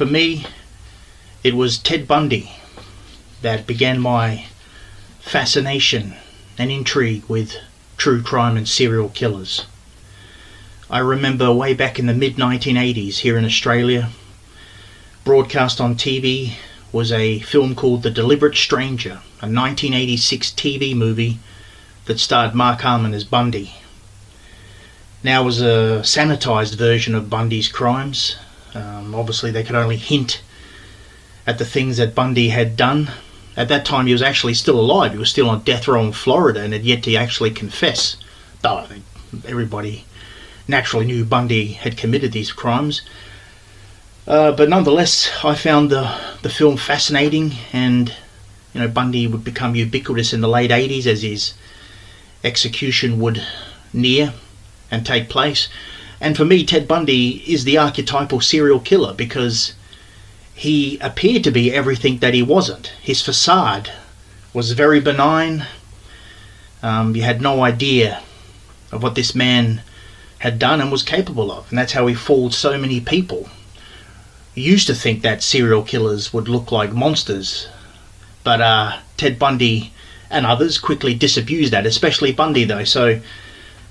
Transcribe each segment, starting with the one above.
For me, it was Ted Bundy that began my fascination and intrigue with true crime and serial killers. I remember way back in the mid-1980s here in Australia, broadcast on TV was a film called The Deliberate Stranger, a 1986 TV movie that starred Mark Harmon as Bundy. Now it was a sanitised version of Bundy's crimes. Obviously they could only hint at the things that Bundy had done. At that time he was actually still alive. He was still on death row in Florida and had yet to actually confess. Though I think everybody naturally knew Bundy had committed these crimes. But nonetheless, I found the film fascinating, and Bundy would become ubiquitous in the late 80s as his execution would near and take place. And for me, Ted Bundy is the archetypal serial killer because he appeared to be everything that he wasn't. His facade was very benign. You had no idea of what this man had done and was capable of, and that's how he fooled so many people. You used to think that serial killers would look like monsters, but Ted Bundy and others quickly disabused that, especially Bundy though. So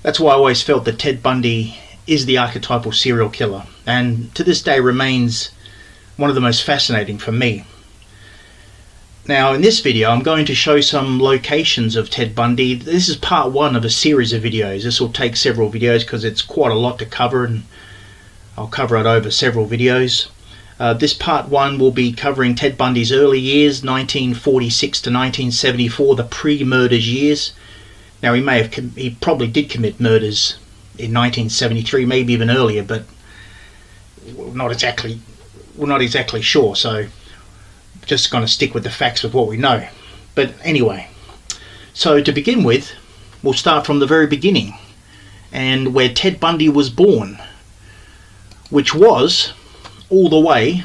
that's why I always felt that Ted Bundy is the archetypal serial killer, and to this day remains one of the most fascinating for me. Now in this video I'm going to show some locations of Ted Bundy. This is part one of a series of videos. This will take several videos because it's quite a lot to cover, and I'll cover it over several videos. This part one will be covering Ted Bundy's early years, 1946 to 1974, the pre-murders years. Now he probably did commit murders in 1973, maybe even earlier, but we're not exactly sure. So just going to stick with the facts of what we know. But anyway, so to begin with, we'll start from the very beginning and where Ted Bundy was born, which was all the way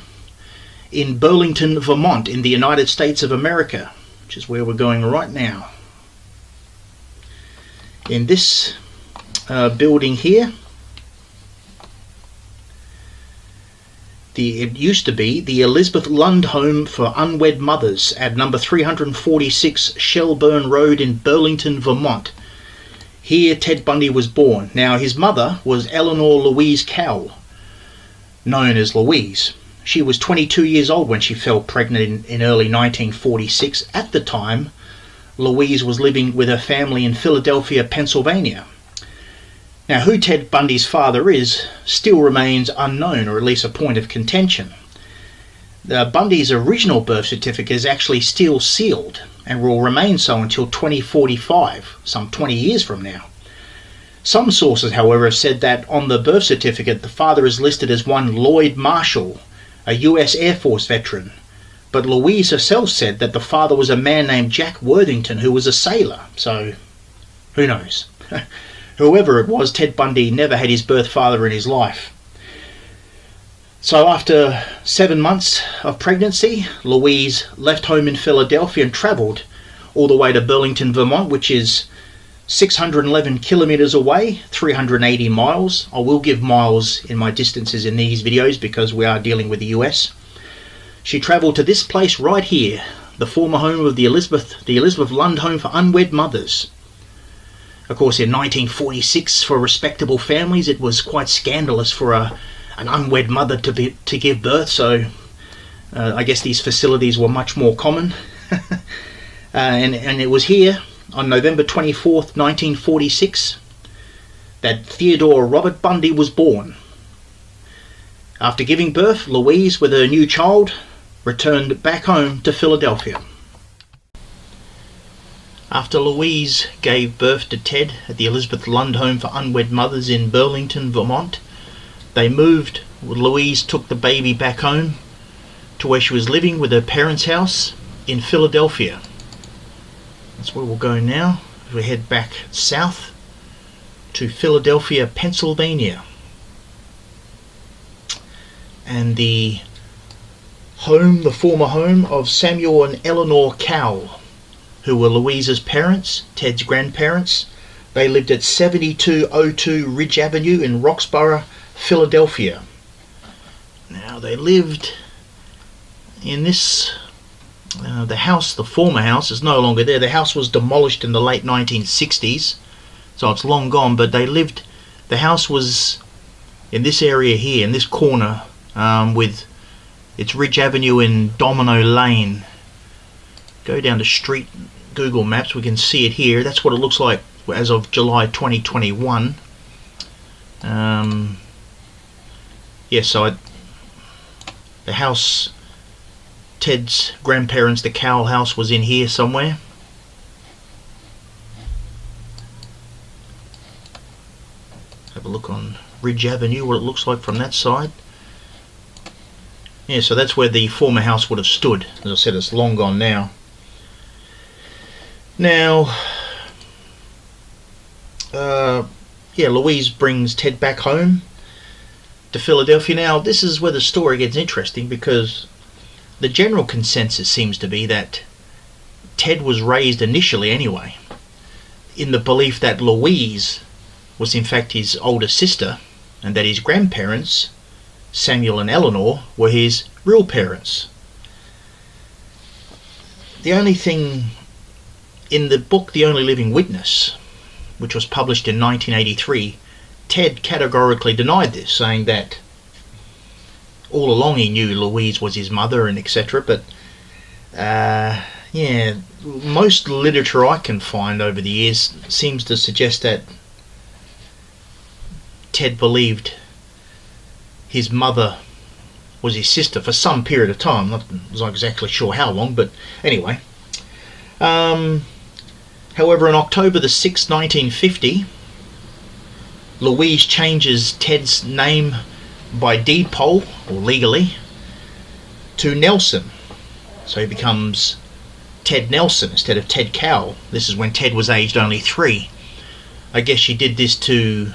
in Burlington, Vermont in the United States of America, which is where we're going right now. In this building here, it used to be the Elizabeth Lund Home for Unwed Mothers at number 346 Shelburne Road in Burlington, Vermont. Here Ted Bundy was born. Now his mother was Eleanor Louise Cowell, known as Louise. She was 22 years old when she fell pregnant in early 1946. At the time, Louise was living with her family in Philadelphia, Pennsylvania. Now, who Ted Bundy's father is still remains unknown, or at least a point of contention. Bundy's original birth certificate is actually still sealed and will remain so until 2045, some 20 years from now. Some sources, however, have said that on the birth certificate the father is listed as one Lloyd Marshall, a US Air Force veteran, but Louise herself said that the father was a man named Jack Worthington who was a sailor, so who knows. Whoever it was, Ted Bundy never had his birth father in his life. So after 7 months of pregnancy, Louise left home in Philadelphia and travelled all the way to Burlington, Vermont, which is 611 kilometres away, 380 miles. I will give miles in my distances in these videos because we are dealing with the US. She travelled to this place right here, the former home of the Elizabeth Lund Home for Unwed Mothers. Of course, in 1946, for respectable families, it was quite scandalous for an unwed mother to give birth, so I guess these facilities were much more common. and it was here on November 24th, 1946, that Theodore Robert Bundy was born. After giving birth, Louise, with her new child, returned back home to Philadelphia. After Louise gave birth to Ted at the Elizabeth Lund Home for Unwed Mothers in Burlington, Vermont, they moved. Louise took the baby back home to where she was living with her parents' house in Philadelphia. That's where we'll go now. We head back south to Philadelphia, Pennsylvania. And the former home of Samuel and Eleanor Cowell, who were Louise's parents, Ted's grandparents. They lived at 7202 Ridge Avenue in Roxborough, Philadelphia. Now they lived in this, the house, the former house, is no longer there. The house was demolished in the late 1960s, so it's long gone, but they lived, the house was in this area here, in this corner, with its Ridge Avenue and Domino Lane. Go down the street, Google Maps, we can see it here. That's what it looks like as of July 2021. Yeah, so the house, Ted's grandparents, the Cowell house, was in here somewhere. Have a look on Ridge Avenue, what it looks like from that side. Yeah, so that's where the former house would have stood. As I said, it's long gone now. Now, yeah, Louise brings Ted back home to Philadelphia. Now, this is where the story gets interesting, because the general consensus seems to be that Ted was raised initially anyway in the belief that Louise was in fact his older sister, and that his grandparents, Samuel and Eleanor, were his real parents. The only thing in the book The Only Living Witness, which was published in 1983, Ted categorically denied this, saying that all along he knew Louise was his mother and etc. But yeah, most literature I can find over the years seems to suggest that Ted believed his mother was his sister for some period of time. Not exactly sure how long, but anyway. However, on October the 6th, 1950, Louise changes Ted's name by deed poll, or legally, to Nelson. So he becomes Ted Nelson instead of Ted Cowell. This is when Ted was aged only 3. I guess she did this to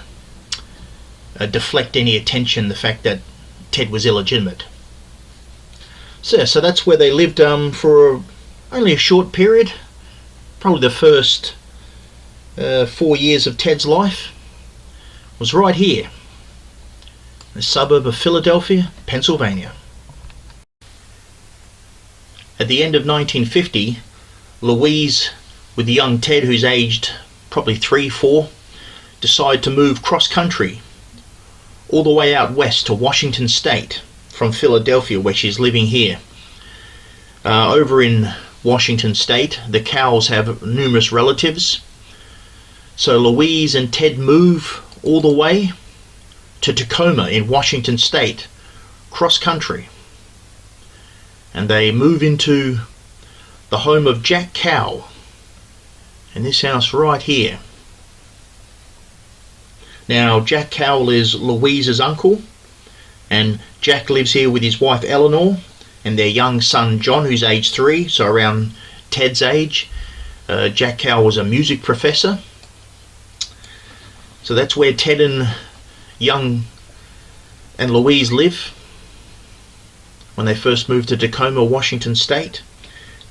deflect any attention, the fact that Ted was illegitimate. So that's where they lived for only a short period. Probably the first 4 years of Ted's life was right here, the suburb of Philadelphia, Pennsylvania. At the end of 1950, Louise, with the young Ted, who's aged probably 3, 4, decide to move cross-country all the way out west to Washington State from Philadelphia, where she's living here. Over in Washington State, the Cowells have numerous relatives. So Louise and Ted move all the way to Tacoma in Washington State, cross-country. And they move into the home of Jack Cowell, in this house right here. Now, Jack Cowell is Louise's uncle, and Jack lives here with his wife Eleanor and their young son John, who's age 3, so around Ted's age. Jack Cowell was a music professor. So that's where Ted and Louise live when they first moved to Tacoma, Washington State.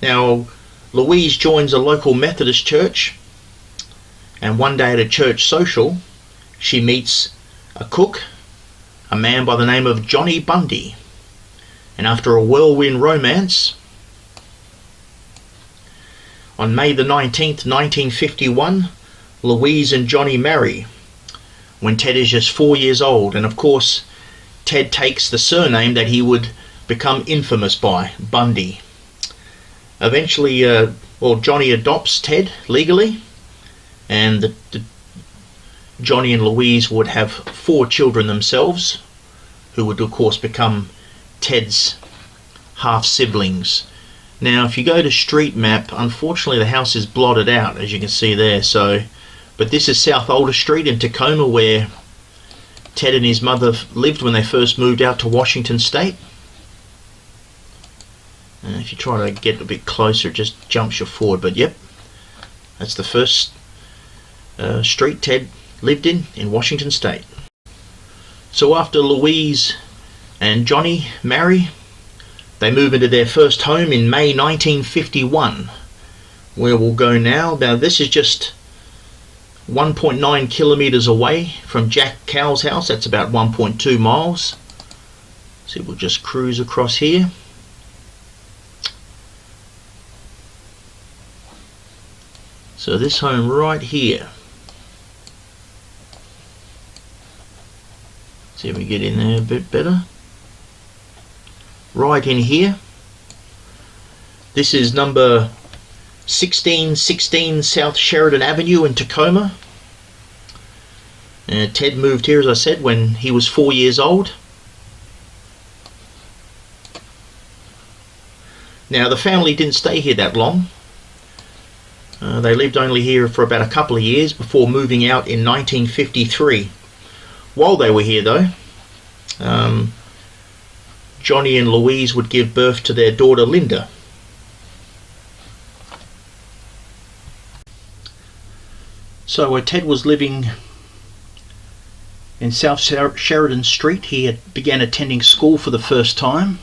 Now, Louise joins a local Methodist church, and one day at a church social, she meets a cook, a man by the name of Johnny Bundy. And after a whirlwind romance, on May the 19th, 1951, Louise and Johnny marry when Ted is just 4 years old. And of course, Ted takes the surname that he would become infamous by, Bundy. Eventually, Johnny adopts Ted legally, and Johnny and Louise would have 4 children themselves, who would of course become Ted's half-siblings. Now, if you go to Street Map, unfortunately the house is blotted out, as you can see there. But this is South Older Street in Tacoma, where Ted and his mother lived when they first moved out to Washington State. And if you try to get a bit closer, it just jumps you forward. But yep, that's the first street Ted lived in Washington State. So after Louise and Johnny marry, they move into their first home in May 1951, where we'll go now. Now this is just 1.9 kilometers away from Jack Cowell's house. That's about 1.2 miles. So we'll just cruise across here. So this home right here. See if we get in there a bit better. Right in here. This is number 1616 South Sheridan Avenue in Tacoma. Ted moved here, as I said, when he was 4 years old. Now, the family didn't stay here that long. They lived only here for about a couple of years before moving out in 1953. While they were here, though, Johnny and Louise would give birth to their daughter Linda. So where Ted was living in South Sheridan Street, he began attending school for the first time.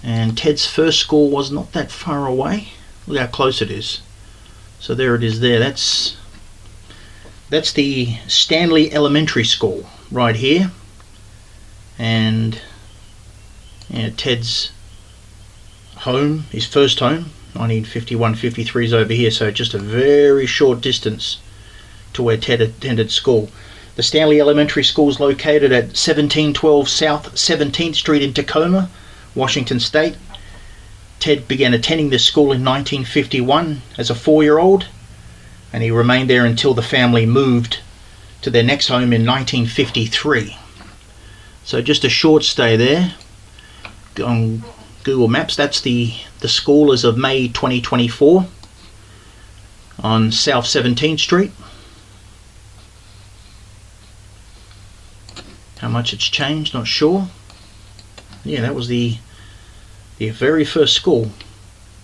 And Ted's first school was not that far away. Look how close it is. So there it is there. That's the Stanley Elementary School right here. And yeah, Ted's home, his first home, 1951-53 is over here. So just a very short distance to where Ted attended school. The Stanley Elementary School is located at 1712 South 17th Street in Tacoma, Washington State. Ted began attending this school in 1951 as a 4-year-old, and he remained there until the family moved to their next home in 1953. So just a short stay there. On Google Maps, that's the school as of May 2024 on South 17th Street. How much it's changed, not sure. Yeah, that was the very first school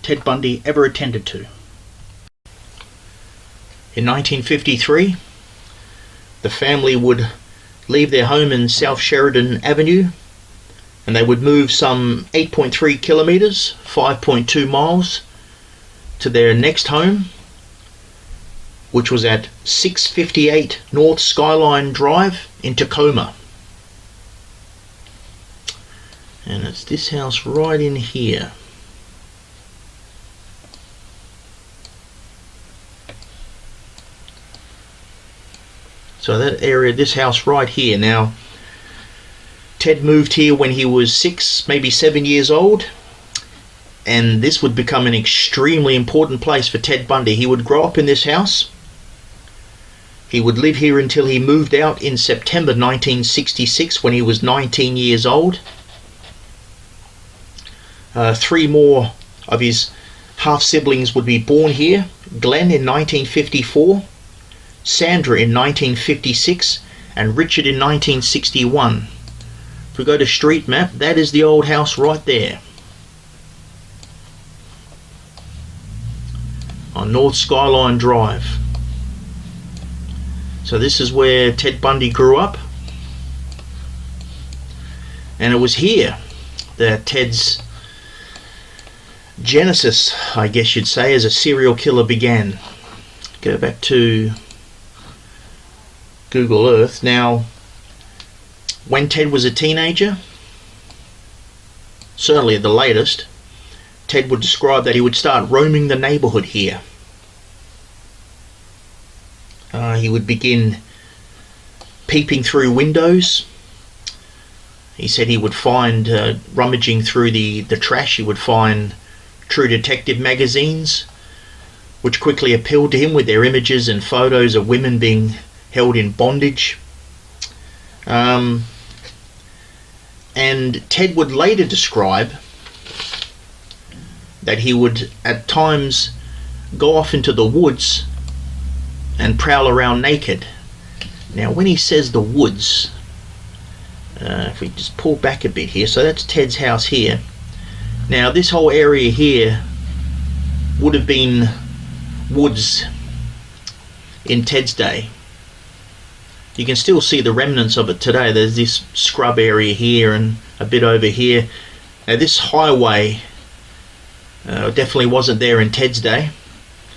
Ted Bundy ever attended to. In 1953, the family would leave their home in South Sheridan Avenue, and they would move some 8.3 kilometers, 5.2 miles, to their next home, which was at 658 North Skyline Drive in Tacoma. And it's this house right in here. So that area, this house right here. Now, Ted moved here when he was 6, maybe 7 years old. And this would become an extremely important place for Ted Bundy. He would grow up in this house. He would live here until he moved out in September 1966 when he was 19 years old. 3 more of his half-siblings would be born here. Glenn in 1954, Sandra in 1956, and Richard in 1961. If we go to street map, that is the old house right there. On North Skyline Drive. So this is where Ted Bundy grew up. And it was here that Ted's genesis, I guess you'd say, as a serial killer began. Go back to Google Earth. Now, when Ted was a teenager, certainly at the latest, Ted would describe that he would start roaming the neighborhood here. He would begin peeping through windows. He said he would find, rummaging through the trash, he would find True Detective magazines, which quickly appealed to him with their images and photos of women being held in bondage. And Ted would later describe that he would at times go off into the woods and prowl around naked. Now when he says the woods, if we just pull back a bit here, so that's Ted's house here. Now this whole area here would have been woods in Ted's day. You can still see the remnants of it today. There's this scrub area here and a bit over here. Now this highway definitely wasn't there in Ted's day.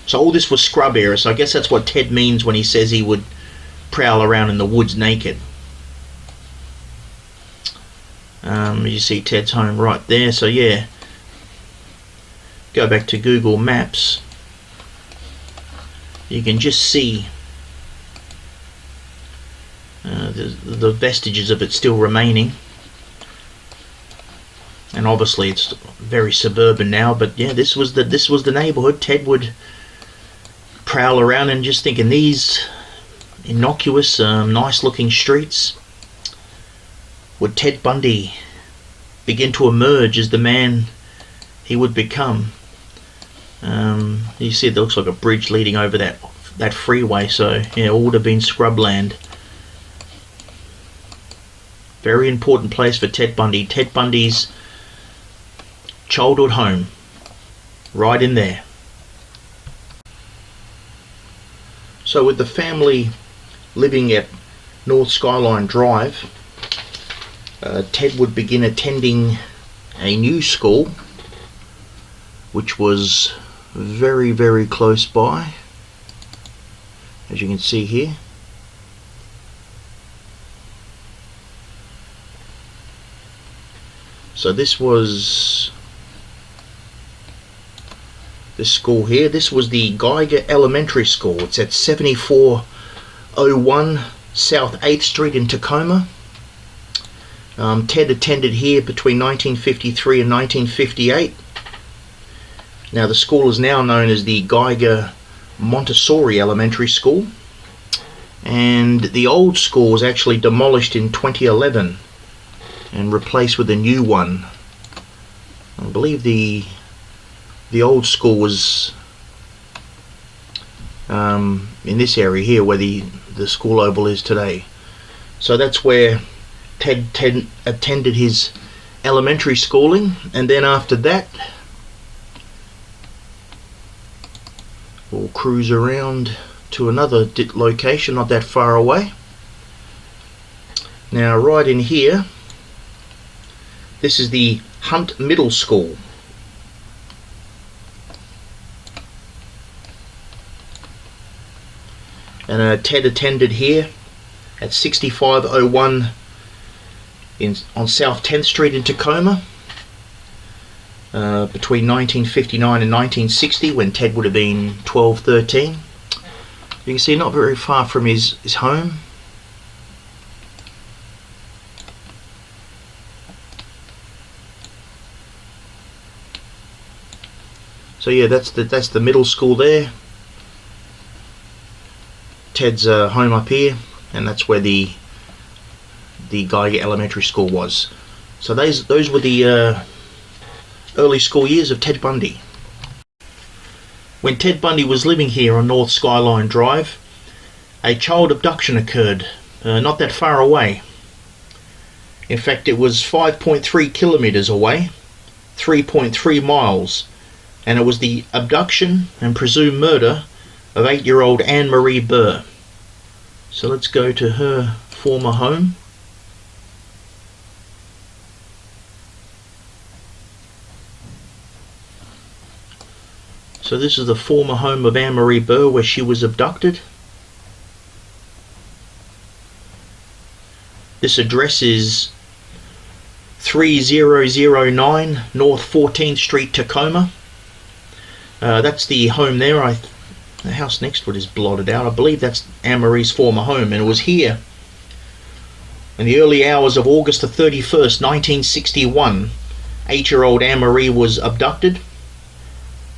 So all this was scrub area. So I guess that's what Ted means when he says he would prowl around in the woods naked. You see Ted's home right there. So yeah, go back to Google Maps. you can just see the vestiges of it still remaining. And obviously it's very suburban now, but yeah, this was the neighborhood. Ted would prowl around and just think, in these innocuous, nice looking streets, would Ted Bundy begin to emerge as the man he would become? You see, it looks like a bridge leading over that freeway, so yeah, it would have been scrubland. Very important place for Ted Bundy. Ted Bundy's childhood home, right in there. So with the family living at North Skyline Drive, Ted would begin attending a new school, which was very, very close by, as you can see here. So this was this school here. This was the Geiger Elementary School. It's at 7401 South 8th Street in Tacoma. Ted attended here between 1953 and 1958. Now the school is now known as the Geiger Montessori Elementary School, and the old school was actually demolished in 2011 and replaced with a new one. I believe the old school was in this area here where the school oval is today. So that's where Ted attended his elementary schooling, and then after that we'll cruise around to another location not that far away. Now right in here, this is the Hunt Middle School. And Ted attended here at 6501 on South 10th Street in Tacoma between 1959 and 1960, when Ted would have been 12, 13. You can see not very far from his home. So yeah, that's the middle school there. Ted's home up here, and that's where the Geiger Elementary School was. So those were the early school years of Ted Bundy. When Ted Bundy was living here on North Skyline Drive, a child abduction occurred not that far away. In fact, it was 5.3 kilometers away, 3.3 miles, and it was the abduction and presumed murder of 8-year-old Anne Marie Burr. So let's go to her former home. So this is the former home of Anne Marie Burr, where she was abducted. This address is 3009 North 14th Street, Tacoma. That's the home there. The house next to it is blotted out. I believe that's Anne Marie's former home, and it was here in the early hours of August the 31st, 1961. 8-year-old Anne Marie was abducted.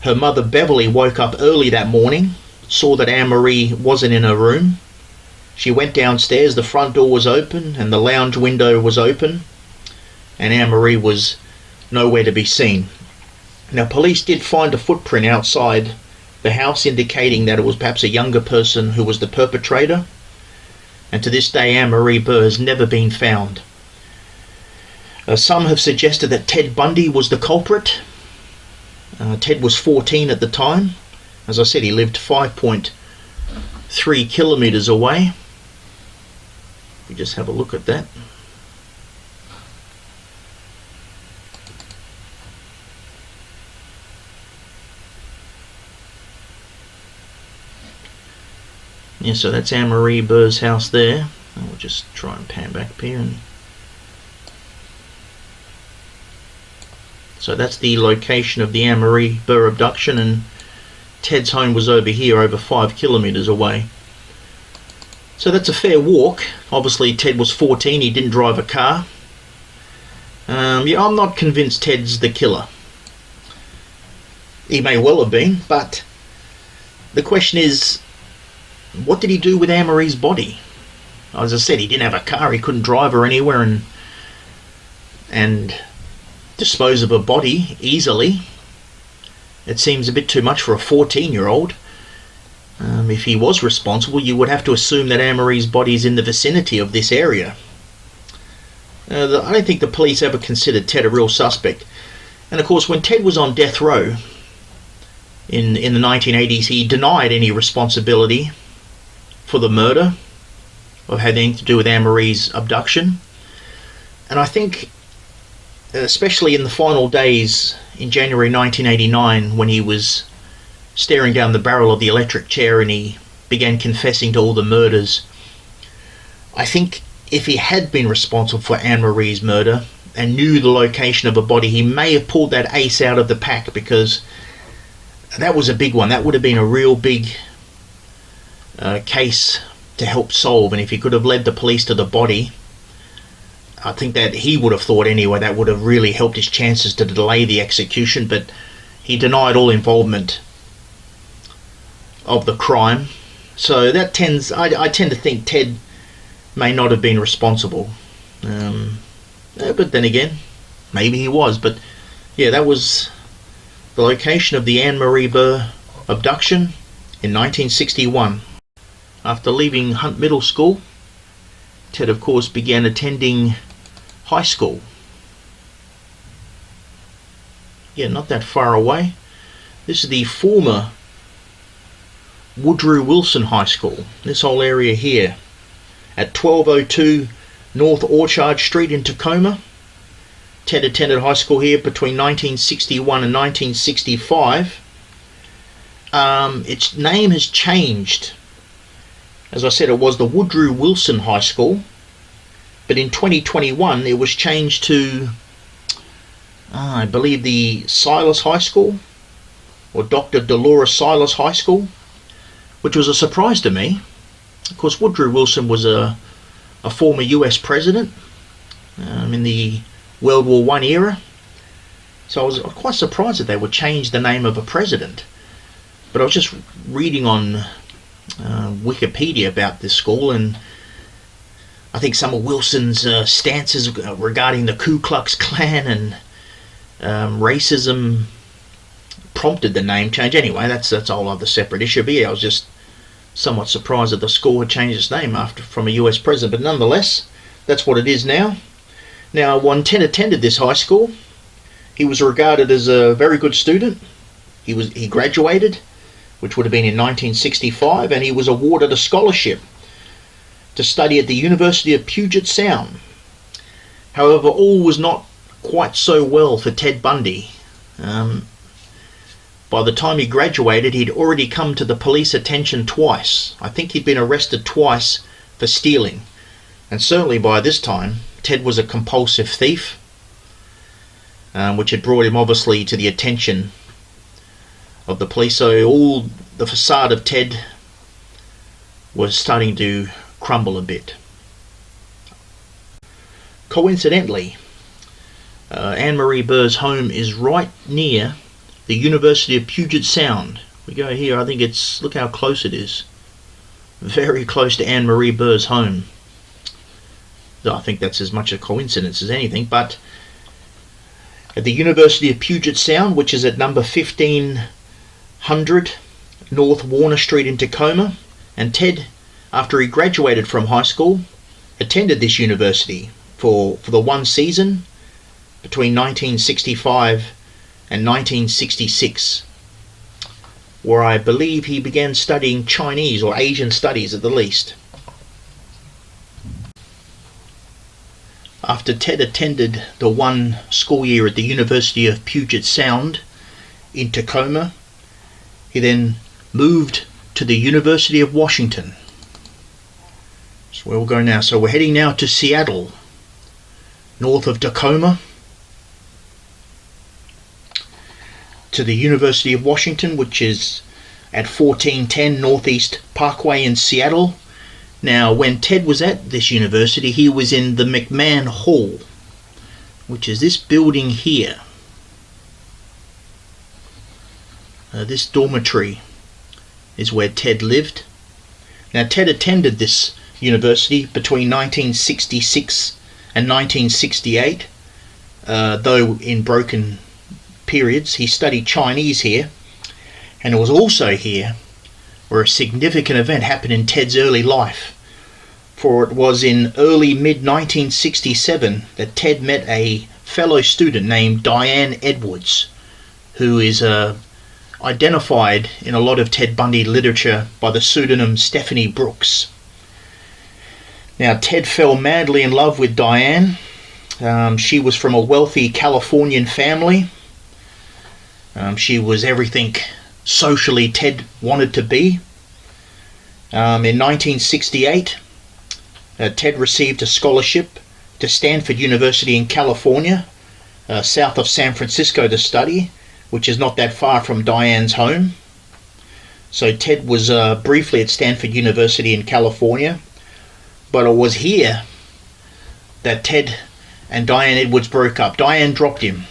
Her mother Beverly woke up early that morning, saw that Anne Marie wasn't in her room. She went downstairs. The front door was open and the lounge window was open, and Anne Marie was nowhere to be seen. Now, police did find a footprint outside the house indicating that it was perhaps a younger person who was the perpetrator, and to this day Anne Marie Burr has never been found. Some have suggested that Ted Bundy was the culprit. Ted was 14 at the time. As I said, he lived 5.3 kilometers away. We just have a look at that. Yeah, so that's Anne Marie Burr's house there. And we'll just try and pan back up here. So that's the location of the Anne Marie Burr abduction, and Ted's home was over here, over 5 kilometres away. So that's a fair walk. Obviously Ted was 14, he didn't drive a car. Yeah, I'm not convinced Ted's the killer. He may well have been, but the question is, what did he do with Anne-Marie's body? As I said, he didn't have a car, he couldn't drive her anywhere and dispose of a body easily. It seems a bit too much for a 14-year-old. If he was responsible, you would have to assume that Anne-Marie's body is in the vicinity of this area. I don't think the police ever considered Ted a real suspect. And of course, when Ted was on death row in the 1980s, he denied any responsibility for the murder or had anything to do with Anne-Marie's abduction. And I think, especially in the final days in January 1989, when he was staring down the barrel of the electric chair and he began confessing to all the murders, I think if he had been responsible for Anne-Marie's murder and knew the location of a body, he may have pulled that ace out of the pack, because that was a big one. That would have been a real big case to help solve. And if he could have led the police to the body, I think that he would have thought anyway that would have really helped his chances to delay the execution. But he denied all involvement of the crime. So that I tend to think Ted may not have been responsible. But then again, maybe he was. But yeah, that was the location of the Anne-Marie Burr abduction in 1961. After leaving Hunt Middle School, Ted of course began attending high school. Yeah, not that far away. This is the former Woodrow Wilson High School. This whole area here at 1202 North Orchard Street in Tacoma. Ted attended high school here between 1961 and 1965. Its name has changed. As I said, it was the Woodrow Wilson High School, but in 2021 it was changed to, I believe, the Silas High School, or Dr. Dolores Silas High School, which was a surprise to me. Of course, Woodrow Wilson was a former US president in the World War I era, so I was quite surprised that they would change the name of a president. But I was just reading on Wikipedia about this school, and I think some of Wilson's stances regarding the Ku Klux Klan and racism prompted the name change. Anyway, that's a whole other separate issue. But yeah, I was just somewhat surprised that the school had changed its name from a US president. But nonetheless, that's what it is now. Now, when Ted attended this high school, he was regarded as a very good student. He graduated, which would have been in 1965, and he was awarded a scholarship to study at the University of Puget Sound. However, all was not quite so well for Ted Bundy. By the time he graduated, he'd already come to the police attention twice. I think he'd been arrested twice for stealing. And certainly by this time, Ted was a compulsive thief, which had brought him obviously to the attention of the police. So all the facade of Ted was starting to crumble a bit. Coincidentally, Anne-Marie Burr's home is right near the University of Puget Sound. We go here, I think it's, look how close it is. Very close to Anne-Marie Burr's home. I think that's as much a coincidence as anything, but at the University of Puget Sound, which is at number 1500 North Warner Street in Tacoma, and Ted, after he graduated from high school, attended this university for the one season between 1965 and 1966, where I believe he began studying Chinese or Asian studies at the least. After Ted attended the one school year at the University of Puget Sound in Tacoma, he then moved to the University of Washington. That's where we'll go now. So we're heading now to Seattle, north of Tacoma, to the University of Washington, which is at 1410 Northeast Parkway in Seattle. Now, when Ted was at this university, he was in the McMahon Hall, which is this building here. This dormitory is where Ted lived. Now, Ted attended this university between 1966 and 1968, though in broken periods. He studied Chinese here, and it was also here where a significant event happened in Ted's early life. For it was in early mid-1967 that Ted met a fellow student named Diane Edwards, who is identified in a lot of Ted Bundy literature by the pseudonym Stephanie Brooks. Now, Ted fell madly in love with Diane. She was from a wealthy Californian family. She was everything socially Ted wanted to be. In 1968, Ted received a scholarship to Stanford University in California, south of San Francisco, to study, which is not that far from Diane's home. So Ted was briefly at Stanford University in California, but it was here that Ted and Diane Edwards broke up. Diane dropped him,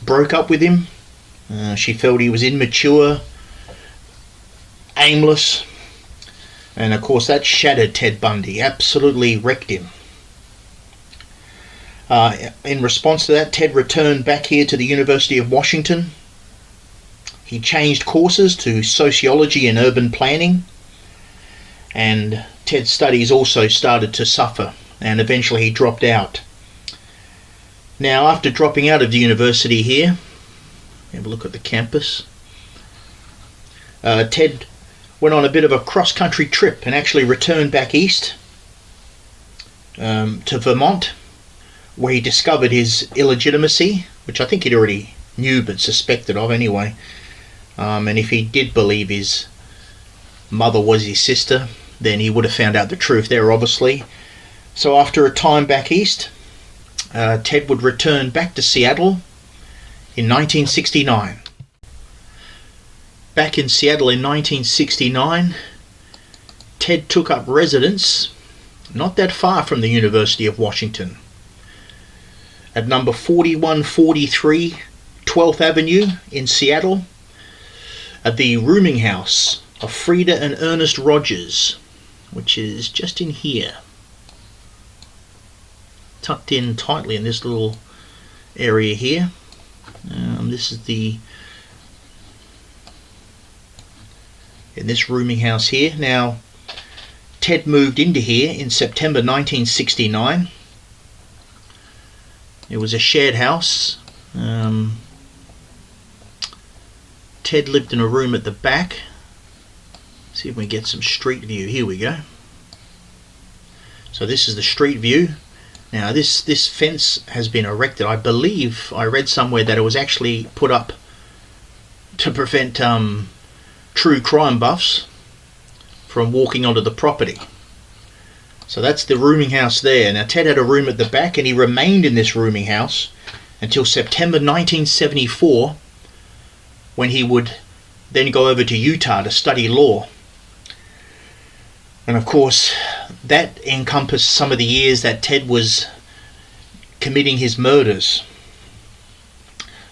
broke up with him. She felt he was immature, aimless, and of course that shattered Ted Bundy, absolutely wrecked him. In response to that, Ted returned back here to the University of Washington. He changed courses to sociology and urban planning, and Ted's studies also started to suffer, and eventually he dropped out. Now, after dropping out of the university here, have a look at the campus. Ted went on a bit of a cross-country trip and actually returned back east to Vermont, where he discovered his illegitimacy, which I think he'd already knew but suspected of anyway. And if he did believe his mother was his sister, then he would have found out the truth there, obviously. So after a time back east, Ted would return back to Seattle in 1969. Back in Seattle in 1969, Ted took up residence not that far from the University of Washington, at number 4143 12th Avenue in Seattle, at the rooming house of Frida and Ernest Rogers, which is just in here, tucked in tightly in this little area here. This is in this rooming house here. Now, Ted moved into here in September 1969. It was a shared house. Ted lived in a room at the back. See if we can get some street view. Here we go. So this is the street view. Now this fence has been erected. I believe I read somewhere that it was actually put up to prevent true crime buffs from walking onto the property. So that's the rooming house there. Now, Ted had a room at the back, and he remained in this rooming house until September 1974, when he would then go over to Utah to study law. And of course, that encompassed some of the years that Ted was committing his murders.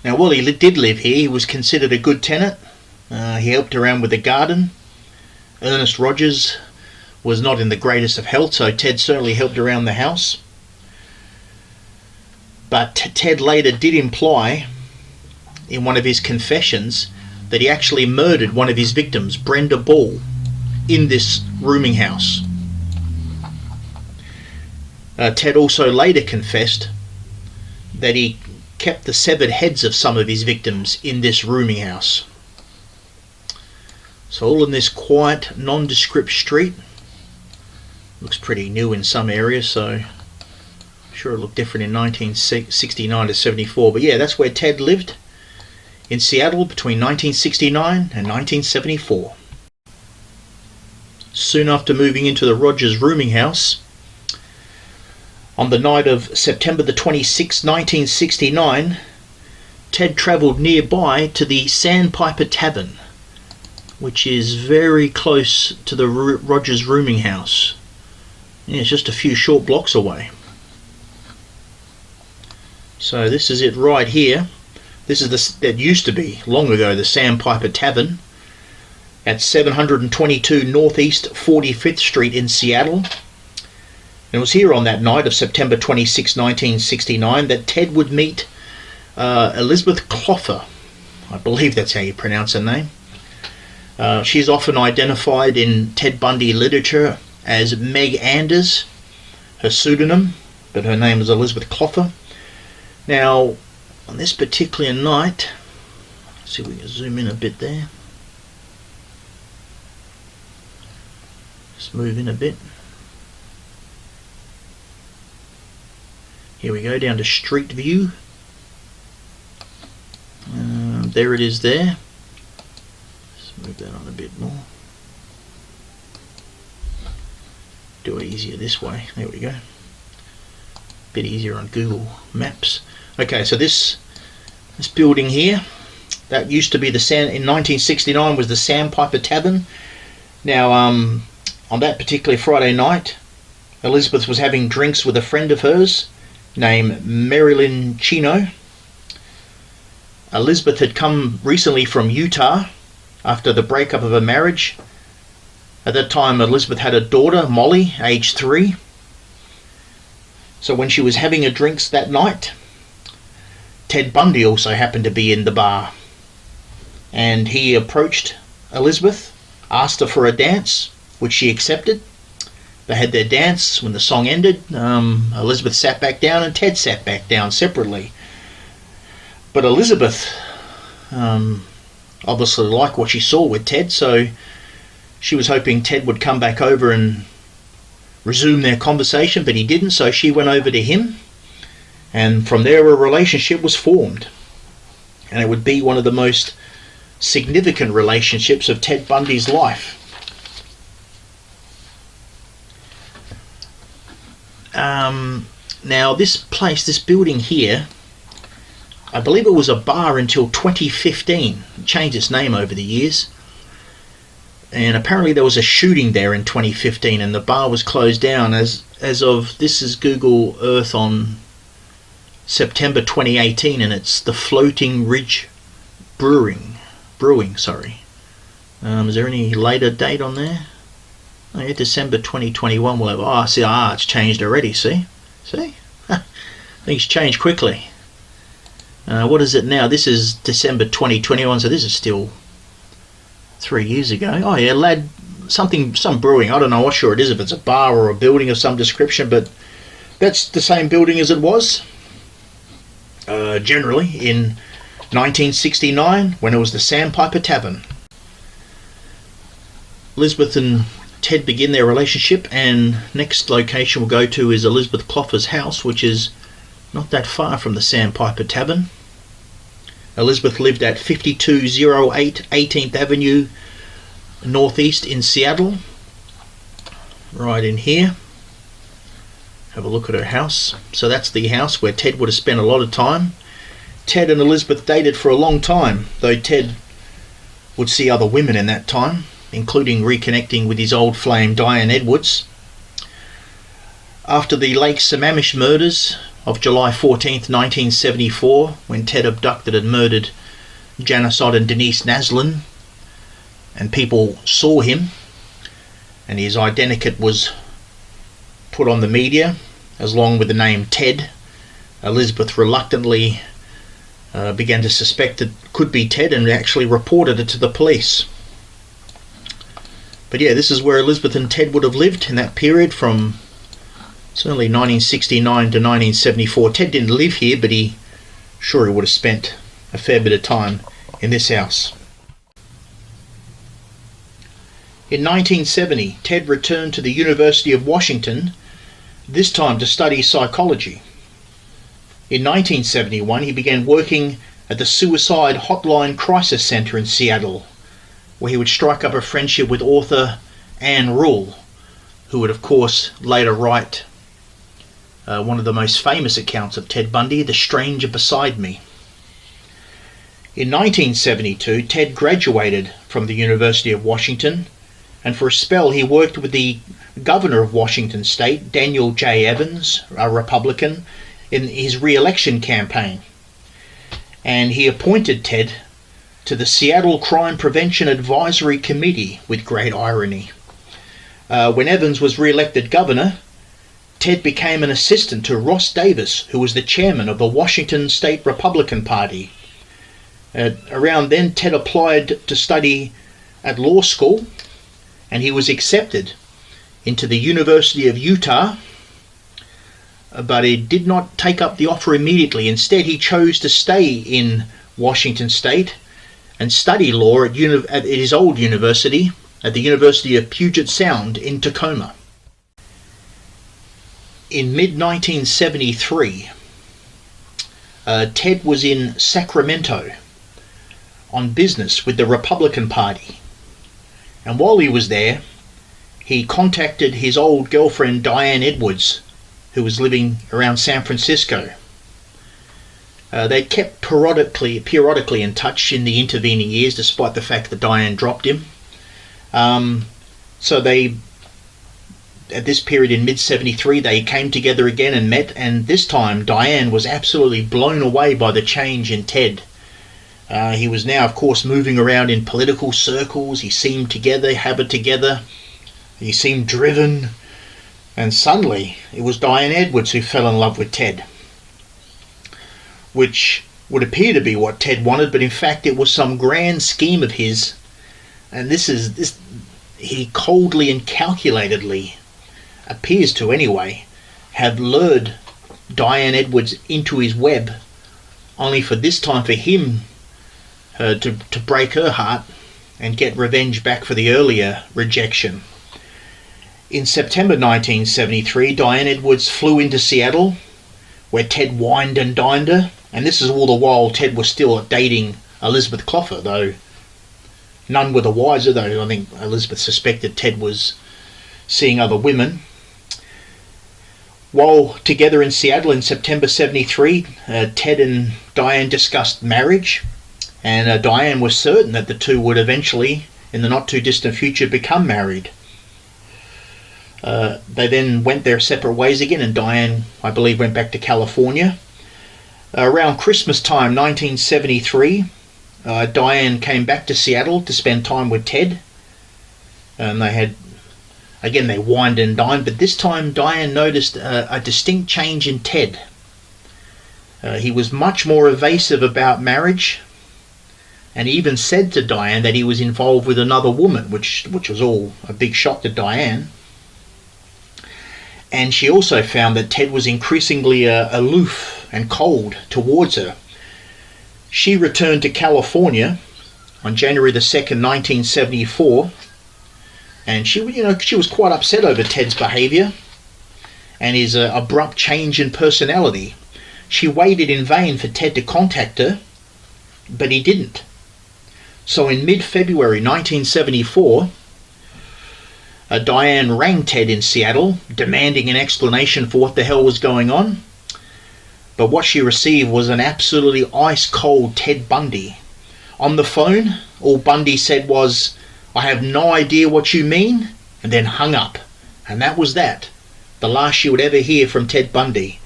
Now, while he did live here, he was considered a good tenant. He helped around with the garden. Ernest Rogers was not in the greatest of health, so Ted certainly helped around the house. But Ted later did imply in one of his confessions that he actually murdered one of his victims, Brenda Ball, in this rooming house. Ted also later confessed that he kept the severed heads of some of his victims in this rooming house. So all in this quiet, nondescript street. Looks pretty new in some areas, so I'm sure it looked different in 1969 to 74. But yeah, that's where Ted lived in Seattle between 1969 and 1974. Soon after moving into the Rogers rooming house, on the night of September the 26th, 1969, Ted travelled nearby to the Sandpiper Tavern, which is very close to the Rogers rooming house. Yeah, it's just a few short blocks away. So this is it right here. This is that used to be, long ago, the Sandpiper Tavern at 722 Northeast 45th Street in Seattle. And it was here on that night of September 26, 1969, that Ted would meet Elizabeth Cloffer. I believe that's how you pronounce her name. She's often identified in Ted Bundy literature as Meg Anders, her pseudonym, but her name is Elizabeth Cloffer. Now, on this particular night, let's see if we can zoom in a bit there. Just move in a bit. Here we go, down to Street View. There it is there. Let's move that on a bit more. Do it easier this way. There we go. Bit easier on Google Maps. Okay, so this building here, that used to be in 1969 was the Sandpiper Tavern. Now, on that particular Friday night, Elizabeth was having drinks with a friend of hers named Marilyn Chino. Elizabeth had come recently from Utah after the breakup of her marriage. At that time, Elizabeth had a daughter, Molly, age 3. So when she was having her drinks that night, Ted Bundy also happened to be in the bar. And he approached Elizabeth, asked her for a dance, which she accepted. They had their dance. When the song ended, Elizabeth sat back down and Ted sat back down separately. But Elizabeth obviously liked what she saw with Ted, so she was hoping Ted would come back over and resume their conversation, but he didn't, so she went over to him, and from there a relationship was formed. And it would be one of the most significant relationships of Ted Bundy's life. Now this place, this building here, I believe it was a bar until 2015. It changed its name over the years. And apparently there was a shooting there in 2015 and the bar was closed down as of, this is Google Earth on September 2018, and it's the Floating Ridge Brewing, sorry. Is there any later date on there? Oh yeah, December 2021 we'll have, it's changed already, see? Things change quickly. What is it now? This is December 2021, so this is still 3 years ago. Oh yeah, some brewing. I don't know what sure it is, if it's a bar or a building of some description, but that's the same building as it was generally in 1969 when it was the Sandpiper Tavern. Elizabeth and Ted begin their relationship, and next location we'll go to is Elizabeth Cloffer's house, which is not that far from the Sandpiper Tavern. Elizabeth lived at 5208 18th Avenue Northeast in Seattle. Right in here. Have a look at her house. So that's the house where Ted would have spent a lot of time. Ted and Elizabeth dated for a long time, though Ted would see other women in that time, including reconnecting with his old flame Diane Edwards. After the Lake Sammamish murders of July 14th, 1974, when Ted abducted and murdered Janice Ott and Denise Naslin, and people saw him, and his identikit was put on the media, as long with the name Ted, Elizabeth reluctantly began to suspect it could be Ted and actually reported it to the police. But yeah, this is where Elizabeth and Ted would have lived in that period from certainly 1969 to 1974. Ted didn't live here, but he would have spent a fair bit of time in this house. In 1970, Ted returned to the University of Washington, this time to study psychology. In 1971, he began working at the Suicide Hotline Crisis Center in Seattle, where he would strike up a friendship with author Anne Rule, who would of course later write one of the most famous accounts of Ted Bundy, The Stranger Beside Me. In 1972, Ted graduated from the University of Washington, and for a spell he worked with the governor of Washington State, Daniel J. Evans, a Republican, in his re-election campaign. And he appointed Ted to the Seattle Crime Prevention Advisory Committee with great irony. When Evans was re-elected governor, Ted became an assistant to Ross Davis, who was the chairman of the Washington State Republican Party. Around then, Ted applied to study at law school, and he was accepted into the University of Utah, but he did not take up the offer immediately. Instead, he chose to stay in Washington State and study law at his old university, at the University of Puget Sound in Tacoma. In mid-1973, Ted was in Sacramento on business with the Republican Party. And while he was there, he contacted his old girlfriend Diane Edwards, who was living around San Francisco. They kept periodically in touch in the intervening years, despite the fact that Diane dropped him. So they, at this period in mid-73, they came together again and met, and this time Diane was absolutely blown away by the change in Ted. He was now, of course, moving around in political circles. He seemed happy together. He seemed driven. And suddenly, it was Diane Edwards who fell in love with Ted, which would appear to be what Ted wanted, but in fact it was some grand scheme of his. And he coldly and calculatedly, appears to anyway, have lured Diane Edwards into his web, only for this time for him to break her heart and get revenge back for the earlier rejection. In September 1973, Diane Edwards flew into Seattle, where Ted wined and dined her, and this is all the while Ted was still dating Elizabeth Cloffer, though none were the wiser, though I think Elizabeth suspected Ted was seeing other women. While together in Seattle in September 73, Ted and Diane discussed marriage, and Diane was certain that the two would eventually, in the not-too-distant future, become married. They then went their separate ways again, and Diane, I believe, went back to California. Around Christmas time, 1973, Diane came back to Seattle to spend time with Ted. And they wined and dined, but this time Diane noticed a distinct change in Ted. He was much more evasive about marriage, and he even said to Diane that he was involved with another woman, which was all a big shock to Diane. And she also found that Ted was increasingly aloof and cold towards her. She returned to California on January the 2nd, 1974, and she was quite upset over Ted's behaviour and his abrupt change in personality. She waited in vain for Ted to contact her, but he didn't. So in mid-February 1974, Diane rang Ted in Seattle, demanding an explanation for what the hell was going on. But what she received was an absolutely ice-cold Ted Bundy. On the phone, all Bundy said was, "I have no idea what you mean," and then hung up. And that was that. The last she would ever hear from Ted Bundy.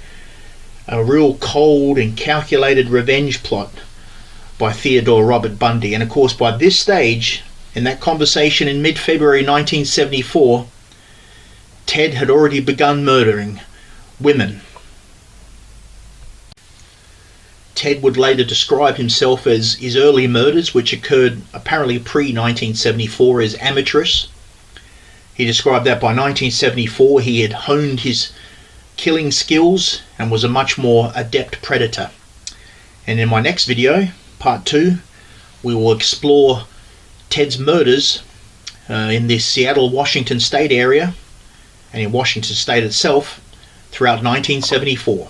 A real cold and calculated revenge plot by Theodore Robert Bundy. And of course, by this stage, in that conversation in mid-February 1974, Ted had already begun murdering women. Ted would later describe himself as his early murders, which occurred apparently pre-1974, as amateurish. He described that by 1974 he had honed his killing skills and was a much more adept predator. And in my next video, part 2, we will explore Ted's murders in the Seattle, Washington State area and in Washington State itself throughout 1974.